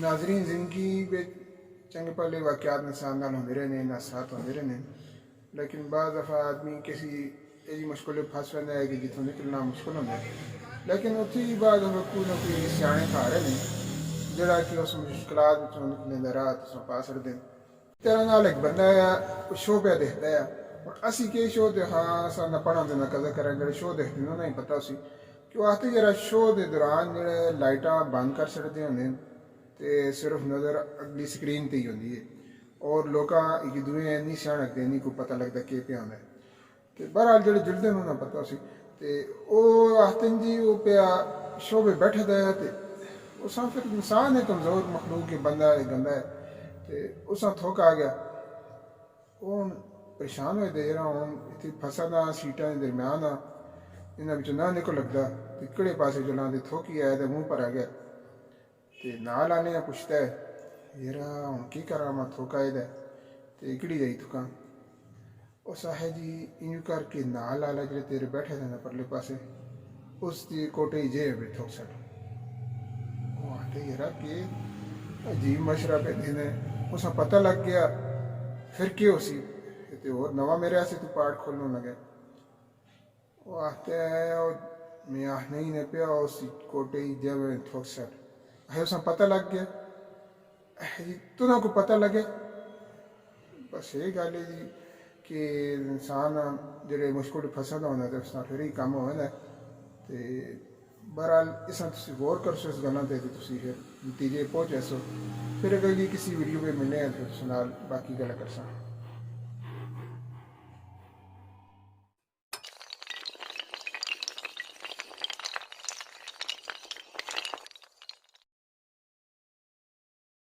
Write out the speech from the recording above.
नाजरीन जिंदगी में चंगे पहले वाक़यात इंसान नाल होंदे रहने नसरात होंदे रहने लेकिन बाज़ दफ़ा आदमी किसी ऐसी मुश्किल फस वैंदा है कि जितों निकलना मुश्किल होंदा है लेकिन उत्थे ही बाद कोई ना कोई सियाने घर ने जड़ा कि उस मुश्किलात विचों निकलने दा राह तुसां पा सकदे तेरा नाल एक बंदा है शो पे देखदा है और असी के शो दे हाँ असां ना पढ़ां ते ना कदा करें जेह्ड़े शो देखदे ने उ'नें गी पता उसी कि ओह् आखदे जरा शो दे दौरान जेह्ड़े लाइटां बंद कर छड़दे होंदे न ते सिर्फ नज़र अगली स्क्रीन ते ही होंदी है और लोकां इक दूए इन्नी सियानक नहीं कोई पता लगदा केह् पेआ होंदा है ते बहरहाल जेह्ड़े जुड़दे न उ'नें पता उसी ते ओह् आखदे न जी ओह् पेआ शो पे बैठे दा है ते उसां फिर इंसान है कमज़ोर मखलूक है बंदा है गंदा है ते उसां थुक आ गया हून परेशान होए दे यरा हून इत्थै फसा दा सीटां दे दरम्यान आ इन्हां बिच्चों ना निकल लगदा ते केह्ड़े पास्से चलां ते थुक ही आया ते मूंह पर आ गया ते नाल आने पुछदा है यरा हून केह् करां मैं थुक आए दा ते केह्ड़ी जाई थुकां उस आखे जी इ'यां करके नाल आह्ला जेह्ड़े तेरे बैठे दे न परले पास्से उसदी कोटे च जेब बिच थुक छड़ ओह् आखदे यरा केह् अजीब मशरा पे देने उस पता लग गया फिर केह् उसी ते होर नवां मेरे आस्ते तू पार्ट खोलन लगे ओह् आखदा है मैं आखना ही नहीं पिया उसी कोटे च जेब थुक छड़ अहे उस पता लग गया जी तुदा को पता लगे बस ये गल है जी कि इंसान जेह्ड़े मुश्किल फसा दा होंदा ते उस फिर ही कम्म होंदा ते बहरहाल इस गौर करसो इस गल्लां ते तुसी फिर नतीजे पहुंचे सो फिर अगर किसी वीडियो पे मिलने हैं तो बाकी गल्ल करसा।